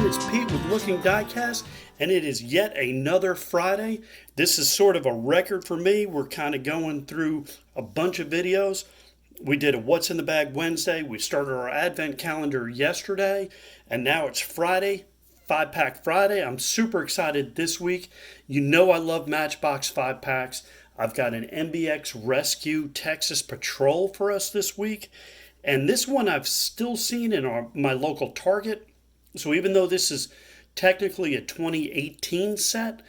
it's Pete with Looking Diecast, and it is yet another Friday. This is sort of a record for me. We're kind of going through a bunch of videos. We did a What's in the Bag Wednesday. We started our Advent calendar yesterday, and now it's Friday, 5-Pack Friday. I'm super excited this week. You know I love Matchbox 5-Packs. I've got an MBX Rescue Texas Patrol for us this week. And this one I've still seen in my local Target. So even though this is technically a 2018 set,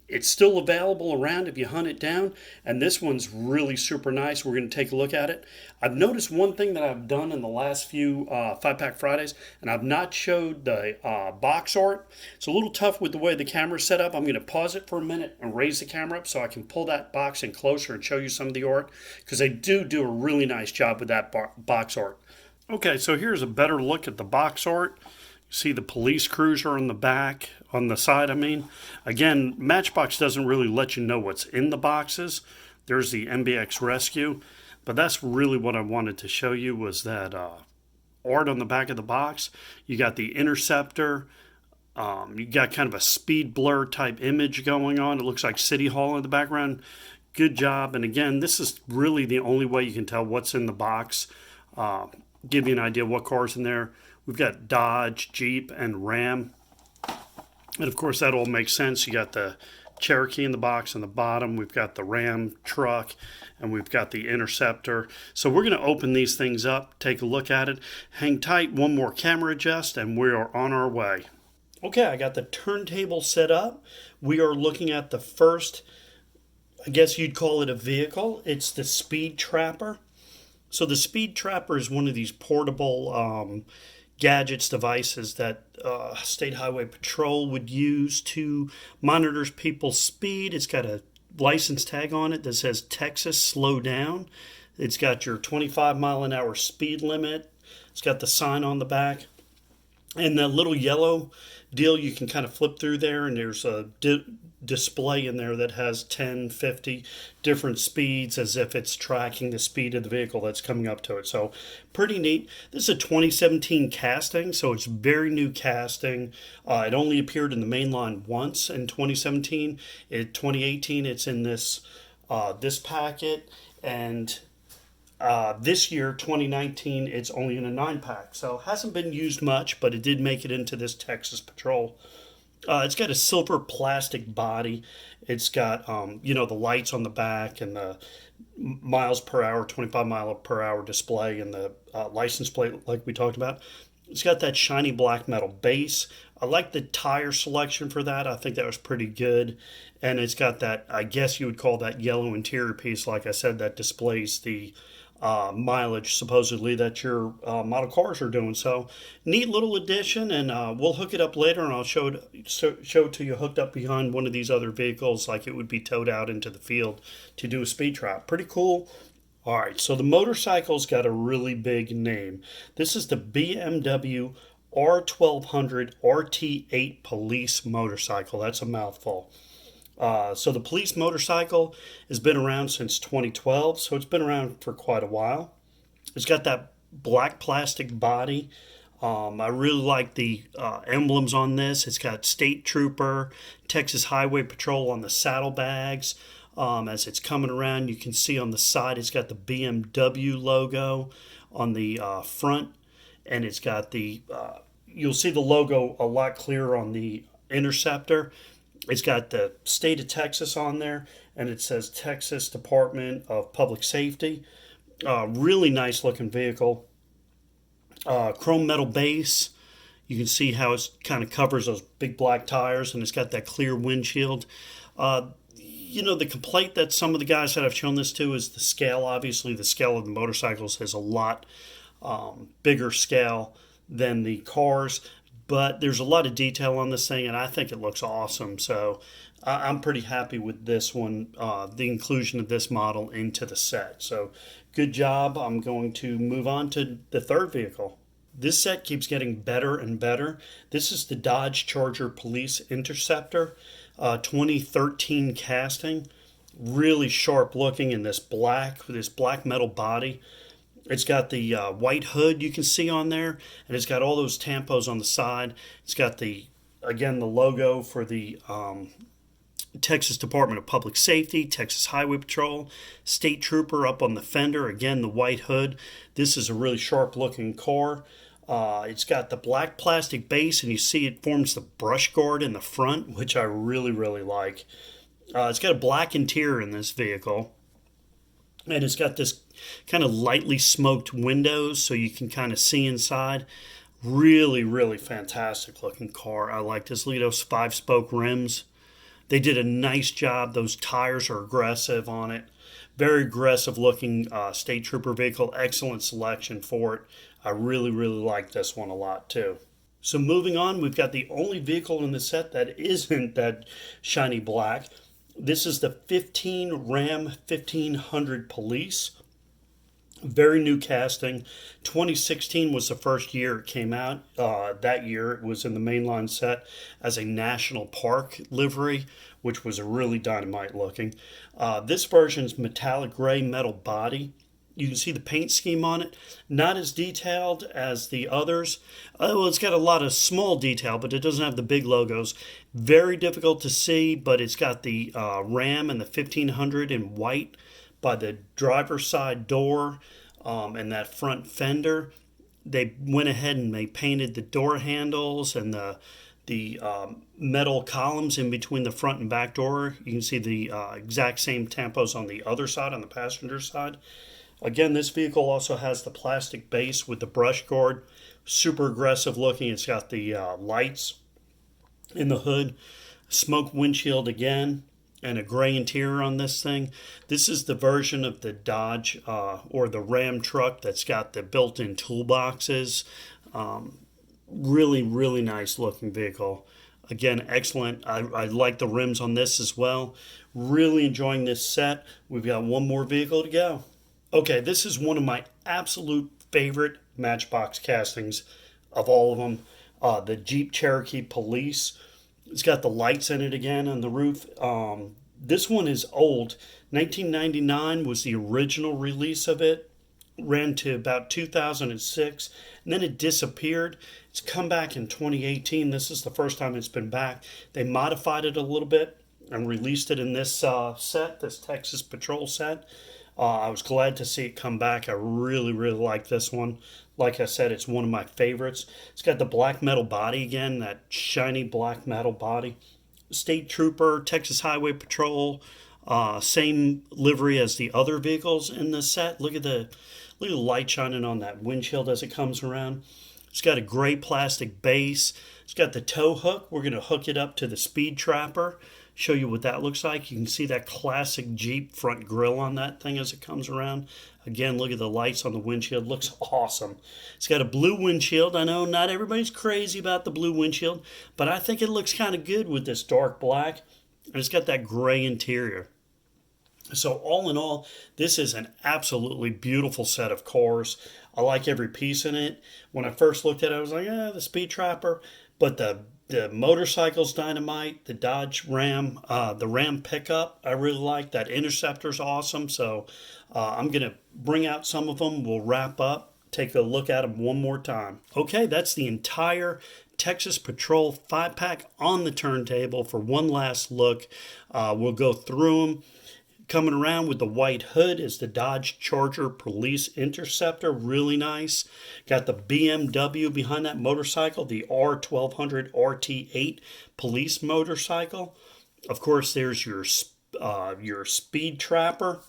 it's still available around if you hunt it down. And this one's really super nice. We're going to take a look at it. I've noticed one thing that I've done in the last few 5-Pack Fridays, and I've not showed the box art. It's a little tough with the way the camera's set up. I'm going to pause it for a minute and raise the camera up so I can pull that box in closer and show you some of the art, because they do a really nice job with that box art. Okay, so here's a better look at the box art. See the police cruiser on the back, on the side, I mean. Again, Matchbox doesn't really let you know what's in the boxes. There's the MBX Rescue. But that's really what I wanted to show you, was that art on the back of the box. You got the Interceptor. You got kind of a speed blur type image going on. It looks like City Hall in the background. Good job. And again, this is really the only way you can tell what's in the box. Give you an idea what car's in there. We've got Dodge, Jeep, and Ram. And of course, that all makes sense. You got the Cherokee in the box on the bottom. We've got the Ram truck, and we've got the Interceptor. So we're going to open these things up, take a look at it. Hang tight, one more camera adjust, and we are on our way. Okay, I got the turntable set up. We are looking at the first, I guess you'd call it a vehicle. It's the Speed Trapper. So the Speed Trapper is one of these portable gadgets, devices that State Highway Patrol would use to monitor people's speed. It's got a license tag on it that says Texas Slow Down. It's got your 25-mile-an-hour speed limit. It's got the sign on the back. And the little yellow deal, you can kind of flip through there, and there's a display in there that has 10, 50 different speeds, as if it's tracking the speed of the vehicle that's coming up to it. So pretty neat. This is a 2017 casting, so it's very new casting. It only appeared in the main line once in 2017. In 2018, it's in this packet, and this year, 2019, it's only in a 9-pack. So it hasn't been used much, but it did make it into this Texas Patrol. It's got a silver plastic body. It's got, the lights on the back, and the miles per hour, 25 mile per hour display, and the license plate like we talked about. It's got that shiny black metal base. I like the tire selection for that. I think that was pretty good. And it's got that, I guess you would call that yellow interior piece, like I said, that displays the mileage supposedly that your model cars are doing. So neat little addition, and we'll hook it up later, and I'll show it to you hooked up behind one of these other vehicles, like it would be towed out into the field to do a speed trap. Pretty cool. All right, so the motorcycle's got a really big name. This is the BMW R1200 RT8 police motorcycle. That's a mouthful. So the police motorcycle has been around since 2012, so it's been around for quite a while. It's got that black plastic body. I really like the emblems on this. It's got State Trooper, Texas Highway Patrol on the saddlebags. As it's coming around, you can see on the side it's got the BMW logo on the front, and it's got the, you'll see the logo a lot clearer on the Interceptor. It's got the state of Texas on there, and it says Texas Department of Public Safety. Really nice looking vehicle. Chrome metal base. You can see how it kind of covers those big black tires, and it's got that clear windshield. The complaint that some of the guys that I've shown this to is the scale. Obviously, the scale of the motorcycles has a lot bigger scale than the cars. But there's a lot of detail on this thing, and I think it looks awesome. So I'm pretty happy with this one, the inclusion of this model into the set. So good job. I'm going to move on to the third vehicle. This set keeps getting better and better. This is the Dodge Charger Police Interceptor, 2013 casting. Really sharp looking in this black metal body. It's got the white hood you can see on there, and it's got all those tampos on the side. It's got the, again, the logo for the Texas Department of Public Safety, Texas Highway Patrol, State Trooper up on the fender. Again, the white hood. This is a really sharp looking car. It's got the black plastic base, and you see it forms the brush guard in the front, which I really, really like. It's got a black interior in this vehicle, and it's got this kind of lightly smoked windows so you can kind of see inside. Really, really fantastic looking car. I like this. Look at those 5-spoke rims. They did a nice job. Those tires are aggressive on it. Very aggressive looking state trooper vehicle. Excellent selection for it. I really, really like this one a lot too. So moving on, we've got the only vehicle in the set that isn't that shiny black. This is the 15 Ram 1500 Police. Very new casting. 2016 was the first year it came out. That year it was in the mainline set as a national park livery, which was a really dynamite looking. This version's metallic gray metal body. You can see the paint scheme on it. Not as detailed as the others. Well, it's got a lot of small detail, but it doesn't have the big logos. Very difficult to see, but it's got the Ram and the 1500 in white by the driver's side door and that front fender. They went ahead and they painted the door handles and the metal columns in between the front and back door. You can see the exact same tampos on the other side, on the passenger side. Again, this vehicle also has the plastic base with the brush guard. Super aggressive looking. It's got the lights in the hood, smoke windshield again, and a gray interior on this thing. This is the version of the Dodge or the Ram truck that's got the built-in toolboxes. Really, really nice looking vehicle. Again, excellent. I like the rims on this as well. Really enjoying this set. We've got one more vehicle to go. Okay, this is one of my absolute favorite Matchbox castings of all of them. The Jeep Cherokee Police. It's got the lights in it again on the roof. This one is old. 1999 was the original release of it. Ran to about 2006, and then it disappeared. It's come back in 2018. This is the first time it's been back. They modified it a little bit and released it in this set, this Texas Patrol set. I was glad to see it come back. I really, really like this one. Like I said, it's one of my favorites. It's got the black metal body again, that shiny black metal body. State Trooper, Texas Highway Patrol, same livery as the other vehicles in the set. Look at the light shining on that windshield as it comes around. It's got a gray plastic base. It's got the tow hook. We're going to hook it up to the speed trapper. Show you what that looks like. You can see that classic Jeep front grille on that thing as it comes around. Again, look at the lights on the windshield. Looks awesome. It's got a blue windshield. I know not everybody's crazy about the blue windshield, but I think it looks kind of good with this dark black. And it's got that gray interior. So all in all, this is an absolutely beautiful set of cars. I like every piece in it. When I first looked at it, I was like, the Speed Trapper. But the motorcycle's dynamite. The Dodge Ram, the Ram pickup, I really like. That Interceptor's awesome. So I'm going to bring out some of them. We'll wrap up, take a look at them one more time. Okay, that's the entire Texas Patrol 5-pack on the turntable for one last look. We'll go through them. Coming around with the white hood is the Dodge Charger Police Interceptor. Really nice. Got the BMW behind that motorcycle, the R1200 RT8 police motorcycle. Of course, there's your speed trapper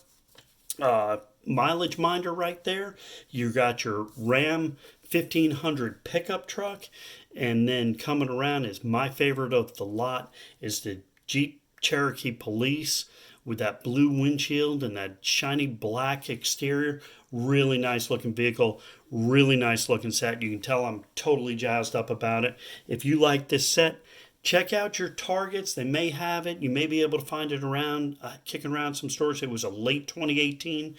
mileage minder right there. You got your Ram 1500 pickup truck. And then coming around is my favorite of the lot is the Jeep Cherokee Police with that blue windshield and that shiny black exterior. Really nice looking vehicle. Really nice looking set. You can tell I'm totally jazzed up about it. If you like this set, check out your Targets. They may have it. You may be able to find it around, kicking around some stores. It was a late 2018.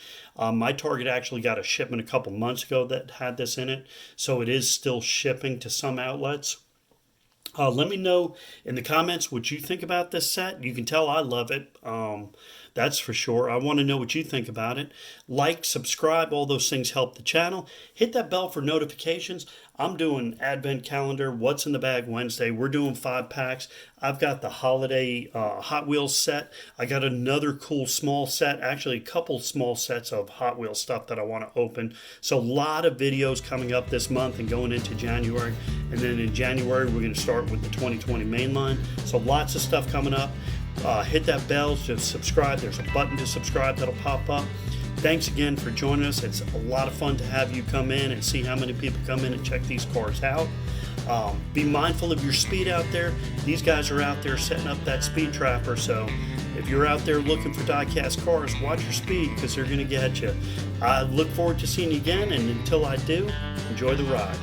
My Target actually got a shipment a couple months ago that had this in it. So it is still shipping to some outlets. Let me know in the comments what you think about this set. You can tell I love it. That's for sure. I want to know what you think about it. Like, subscribe, all those things help the channel. Hit that bell for notifications. I'm doing Advent calendar, What's in the Bag Wednesday. We're doing 5-packs. I've got the holiday Hot Wheels set. I got another cool small set, actually a couple small sets of Hot Wheels stuff that I want to open. So a lot of videos coming up this month and going into January. And then in January, we're going to start with the 2020 mainline. So lots of stuff coming up. Hit that bell to subscribe. There's a button to subscribe that'll pop up. Thanks again for joining us. It's a lot of fun to have you come in and see how many people come in and check these cars out. Be mindful of your speed out there. These guys are out there setting up that speed trapper, so if you're out there looking for die-cast cars, watch your speed because they're going to get you. I look forward to seeing you again, and until I do, enjoy the ride.